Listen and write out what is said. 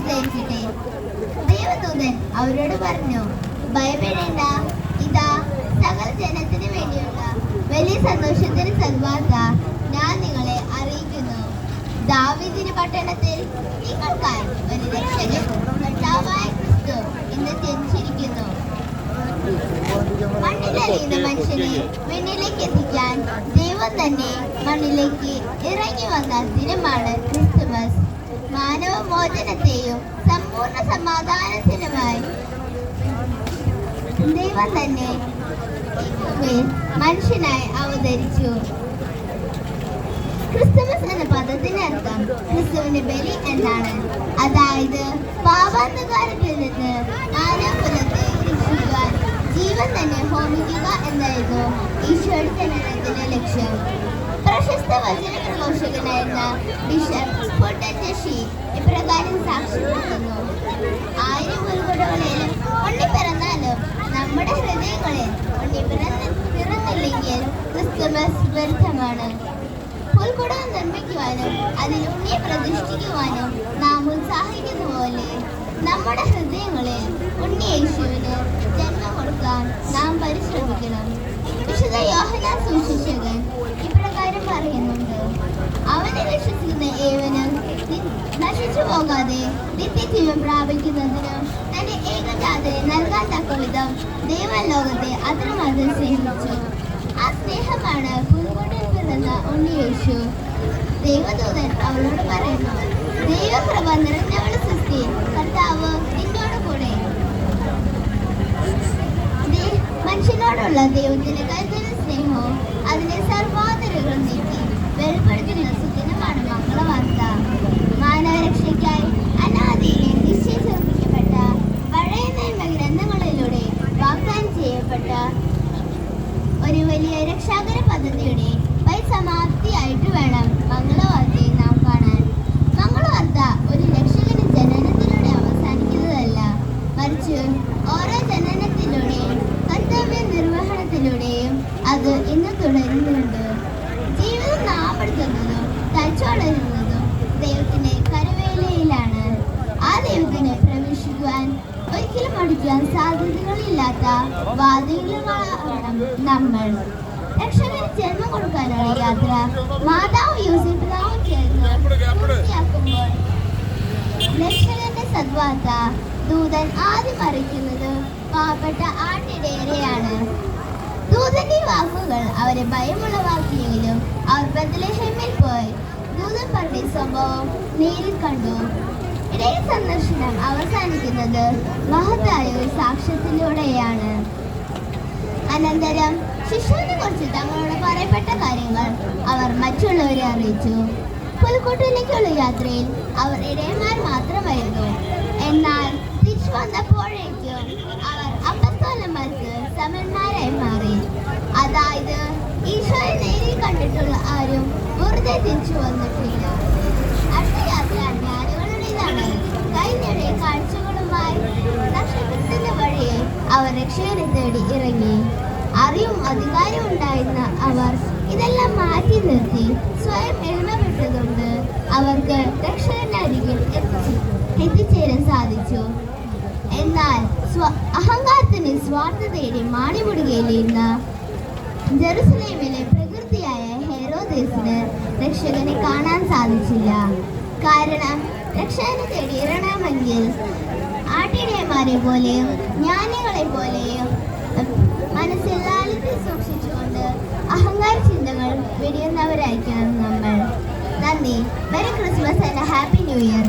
വിചാരിക്കട്ടെ. ദേവദൂതൻ അവരോട് പറഞ്ഞു, ഭയപ്പെടേണ്ട, ഇതാ സകല ജനത്തിന് വേണ്ടിയുള്ള വലിയ സന്തോഷത്തിന് സദ്വാർത്ത ഞാൻ നിങ്ങളെ അറിയിക്കുന്നു. ദാവീദിന്റെ പട്ടണത്തിൽ നിങ്ങൾക്കായി ഒരു രക്ഷകൻ, കർത്താവായ ക്രിസ്തു ഇന്ന് ജനിച്ചിരിക്കുന്നു. മണ്ണിലലിയുന്ന മനുഷ്യനെ വിണ്ണിലേക്ക് എത്തിക്കാൻ ദൈവം തന്നെ മണ്ണിലേക്ക് ഇറങ്ങി വന്ന ദിനമാണ് ക്രിസ്തുമസ്. മാനവ മോചനത്തെയും സമ്പൂർണ്ണ സമാധാനത്തിനുമായി ദൈവം തന്നെ മനുഷ്യനായി അവതരിച്ചു. ക്രിസ്തുമസ് എന്ന പദത്തിന്റെ അർത്ഥം ക്രിസ്തുവിന്റെ ബലി എന്നാണ്. അതായത് പാപാന്ധകാരത്തിൽ നിന്ന് മാനവകുലത്തെ രക്ഷിക്കുവാൻ ജീവൻ തന്നെ ഹോമിക്കുക എന്നായിരുന്നു ഈശോയുടെ ജനനത്തിന്റെ ലക്ഷ്യം. പ്രശസ്ത വചന പ്രഘോഷകനായിരുന്ന ബിഷപ്പ് പൊട്ടൻജഷി ഇപ്രകാരം സാക്ഷ്യപ്പെടുത്തുന്നു: 1000 പുൽക്കൂടുകളിലും ഉണ്ണി പിറന്നാലും നമ്മുടെ ഹൃദയങ്ങളിൽ ഉണ്ണി പിറന്നില്ലെങ്കിൽ ക്രിസ്തുമസ് വ്യർത്ഥമാണ്. പുൽക്കൂടം നിർമ്മിക്കുവാനും അതിൽ ഉണ്ണിയെ പ്രതിഷ്ഠിക്കുവാനും നാം ഉത്സാഹിക്കുന്ന പോലെ നമ്മുടെ ഹൃദയങ്ങളിൽ ഉണ്ണി യേശുവിന് ജന്മം കൊടുക്കാൻ നാം പരിശ്രമിക്കണം. വിശുദ്ധ യോഹന്നാൻ സുവിശേഷകൻ ഇപ്രകാരം പറയുന്നുണ്ട്: അവനെ വിശ്വസിക്കുന്ന ഏവനും നശിച്ചു പോകാതെ നിത്യജീവൻ പ്രാപിക്കുന്നതിനും തന്റെ ഏകജാതനെ നൽകാൻ തക്കവിധം ദൈവം ലോകത്തെ അത്രമാത്രം സ്നേഹിച്ചു. ആ സ്നേഹമാണ് പുൽക്കൂട്ടിൽ പിറന്ന ഉണ്ണി യേശു. ദൈവദൂതൻ അവളോട് പറയുന്നു: ദൈവകൃപ നിറഞ്ഞവളുടെ സൃഷ്ടി, കർത്താവ് നിന്നോട് കൂടെ. മനുഷ്യനോടുള്ള ദൈവത്തിന്റെ കരുതലും സ്നേഹവും അതിനെ സർവാന്തരങ്ങളും നീക്കി വെളിപ്പെടുത്തുന്ന സുദിനമാണ് മംഗളവാർത്ത. മാനവരക്ഷയ്ക്കായി അനാദിയിലെ നിശ്ചയിച്ചുറപ്പിക്കപ്പെട്ട പഴയ നിയമ ഗ്രന്ഥങ്ങളിലൂടെ വാഗ്ദാനം ചെയ്യപ്പെട്ട ഒരു വലിയ രക്ഷാകര പദ്ധതിയുടെ പരിസമാപ്തിയായിട്ട് വേണം മംഗളവാർത്തയെ നാം കാണാൻ. മംഗളവാർത്ത ഒരു രക്ഷകന്റെ ജനനത്തിലൂടെ അവസാനിക്കുന്നതല്ല, മറിച്ച് ഓരോ ജനനത്തിലൂടെയും കർത്തവ്യ നിർവഹണത്തിലൂടെയും അത് ഇന്ന് തുടരുന്നുണ്ട്. ജീവിതം നാം എടുക്കുന്നതും തയ്ച്ചുവളരുന്നതും ദൈവത്തിന്റെ കരവേലയിലാണ്. ആ ദൈവത്തിനെ പ്രവേശിക്കുവാൻ ഒരിക്കലും മടിക്കാൻ സാധ്യതകളില്ലാത്ത വാതിലുകളാണ് നമ്മൾ. രക്ഷകന് ജന്മം കൊടുക്കാനുള്ള യാത്ര മാതാവ് യൂസഫിതാവും ചേർന്ന് പൂർത്തിയാക്കുമ്പോൾ രക്ഷകന്റെ സദ്വാർത്ത ദൂതൻ ആദ്യം അറിയിക്കുന്നത് പാവപ്പെട്ട ആട്ടിടയരെയാണ്. ദൂതന്റെ വാക്കുകൾ അവരെ ഭയമുളവാക്കിയെങ്കിലും അവർ ബത്ലഹേമിൽ പോയി ദൂതൻ പറഞ്ഞ സംഭവം നേരിൽ കണ്ടു. ഇടയിൽ സന്ദർശനം അവസാനിക്കുന്നത് മഹത്തായ ഒരു സാക്ഷ്യത്തിലൂടെയാണ്. അനന്തരം ശിശുവിനെ കുറിച്ച് തങ്ങളോട് പറയപ്പെട്ട കാര്യങ്ങൾ അവർ മറ്റുള്ളവരെ അറിയിച്ചു. പുൽക്കൂട്ടിലേക്കുള്ള യാത്രയിൽ അവർ ഇടയന്മാർ മാത്രമായിരുന്നു. എന്നാൽ തിരിച്ചു വന്നപ്പോഴേക്കും അവർ അപ്പസ്തോലന്മാർക്ക് സമന്മാരായി മാറി. അതായത് ഈശോയെ നേരിൽ കണ്ടിട്ടുള്ള ആരും വെറുതെ തിരിച്ചു വന്നിട്ടില്ല. അടുത്ത യാത്ര ജ്ഞാനികളുടേതാണ്. കഴിഞ്ഞിടെ കാഴ്ചകളുമായി നക്ഷത്രത്തിന്റെ വഴിയെ അവർ രക്ഷകനെ തേടി ഇറങ്ങി. അറിവും അധികാരവും ഉണ്ടായിരുന്ന അവർ ഇതെല്ലാം മാറ്റി നിർത്തി സ്വയം എളിമപ്പെട്ടതുകൊണ്ട് അവർക്ക് രക്ഷകന്റെ അരികിൽ എത്തിച്ചേരാൻ സാധിച്ചു. എന്നാൽ അഹങ്കാരത്തിന് സ്വാർത്ഥതയുടെ മാണിമുടുകയിലിരുന്ന ജെറുസലേമിലെ പ്രകൃതിയായ ഹെരോദേസിന് രക്ഷകനെ കാണാൻ സാധിച്ചില്ല. കാരണം രക്ഷകനെ തേടി ഇറങ്ങണമെങ്കിൽ ആട്ടിടയന്മാരെ പോലെയും ജ്ഞാനികളെ പോലെയും മനസ്സിൽ ലാളിത്യം സൂക്ഷിച്ചുകൊണ്ട് അഹങ്കാര ചിന്തകൾ വെടിയുന്നവരായിരിക്കണം നമ്മൾ. നന്ദി. Merry Christmas and happy new year.